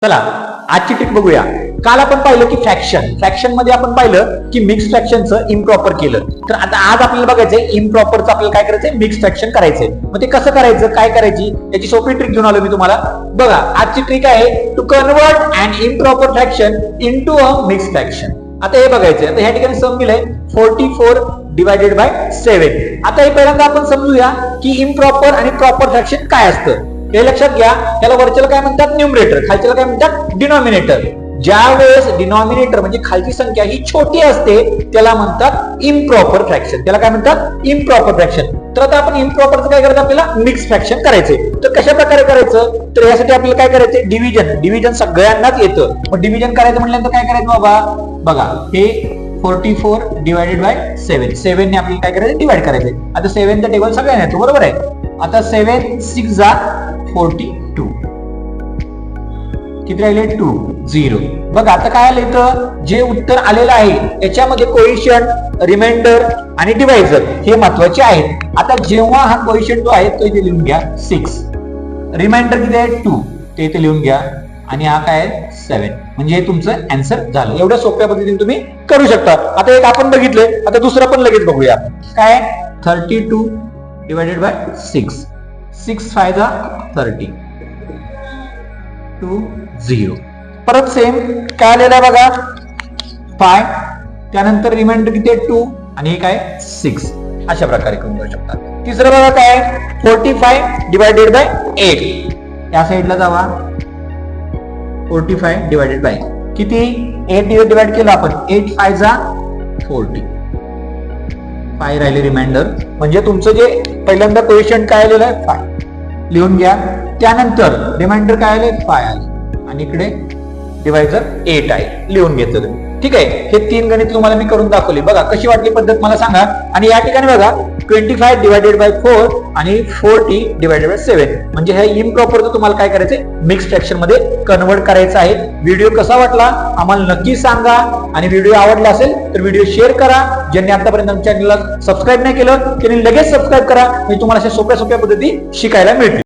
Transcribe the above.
चला आजची ट्रिक बघूया. काल आपण पाहिलं की फ्रॅक्शन मध्ये आपण पाहिलं की मिक्स फ्रॅक्शनचं इम्प्रॉपर केलं. तर आता आज आपल्याला बघायचंय इम्प्रॉपरचं आपल्याला काय करायचंय, मिक्स फ्रॅक्शन करायचंय. मग ते कसं करायचं, काय करायची याची सोपी ट्रिक घेऊन आलो मी तुम्हाला. बघा आजची ट्रिक आहे to convert an improper fraction into a mix fraction. आता हे बघायचंय. आता ह्या ठिकाणी सम दिलंय 44 डिवायडेड बाय 7. आता हे पहिल्यांदा आपण समजूया की इम्प्रॉपर आणि प्रॉपर फ्रॅक्शन काय असतं. हे लक्षात घ्या. त्याला वरच्याला काय म्हणतात, न्यूमरेटर, खालच्याला काय म्हणतात, डिनॉमिनेटर. ज्या वेळेस डिनॉमिनेटर म्हणजे खालची संख्या ही छोटी असते त्याला म्हणतात इम्प्रॉपर फ्रॅक्शन. त्याला काय म्हणतात, इम्प्रॉपर फ्रॅक्शन. तर आता आपण इम्प्रॉपरचं काय करायचं, आपल्याला मिक्स फ्रॅक्शन करायचंय. तर कशा प्रकारे करायचं, तर यासाठी आपल्याला काय करायचंय, डिव्हिजन सगळ्यांनाच येतं. मग डिव्हिजन करायचं म्हटल्यानंतर काय करायचं बाबा, बघा हे 44 डिवायडेड बाय 7. 7 ने आपल्याला काय करायचं, डिवाइड करायचंय. आता 7 चा टेबल सगळ्यांना येतो, बरोबर आहे. आता 7 6 जा 42. किती राहिले, 2 0. बघा आता काय आलं इथं, जे उत्तर आलेलं आहे याच्यामध्ये कोएफिशियंट, रिमाइंडर आणि डिवायझर हे महत्वाचे आहेत. आता जेव्हा हा कोएफिशियंट जो आहे तो इथे लिहून घ्या 6, रिमाइंडर किती आहे 2 ते इथे लिहून घ्या, आणि हा काय आहे 7. म्हणजे तुमचं आन्सर झालं. एवढ्या सोप्या पद्धतीने तुम्ही करू शकता. आता एक आपण बघितलंय, आता दुसरं पण लगेच बघूया. काय 32 डिवायडेड बाय 6. 6 5 जा 30. 2 0. परत सेम काय आलेलं आहे बघा 5, त्यानंतर रिमाइंडर किती आहे 2, आणि हे काय 6. अशा प्रकारे करून करू शकता. तिसरं बघा काय 45 डिवायडेड बाय 8. या साईडला जावा. 45 डिवायडेड बाय किती, 8 डिवाइड केलं आपण, 8 5 जा 40. 5 राहिले रिमाइंडर. म्हणजे तुमचं जे पहिल्यांदा कोएफिशियंट काय आलेलं आहे 5 लिहून घ्या, त्यानंतर रिमाइंडर काय आले 5 आले, आणि इकडे डिवायझर 8 आहे लिहून घेतलं तुम्ही. ठीक आहे. हे 3 गणित तुम्हाला मी करून दाखवली. बघा कशी वाटली पद्धत मला सांगा. आणि या ठिकाणी बघा 25 डिवायडेड बाय 4 आणि 40 डिवायडेड बाय 7. म्हणजे हे इम्प्रॉपरचं तुम्हाला काय करायचंय, मिक्स फ्रॅक्शन मध्ये कन्वर्ट करायचं आहे. व्हिडिओ कसा वाटला आम्हाला नक्की सांगा, आणि व्हिडिओ आवडला असेल तर व्हिडिओ शेअर करा. ज्यांनी आतापर्यंत आमच्या चॅनलला सबस्क्राईब नाही केलं त्यांनी लगेच सबस्क्राईब करा. म्हणजे तुम्हाला अशा सोप्या पद्धती शिकायला मिळतील.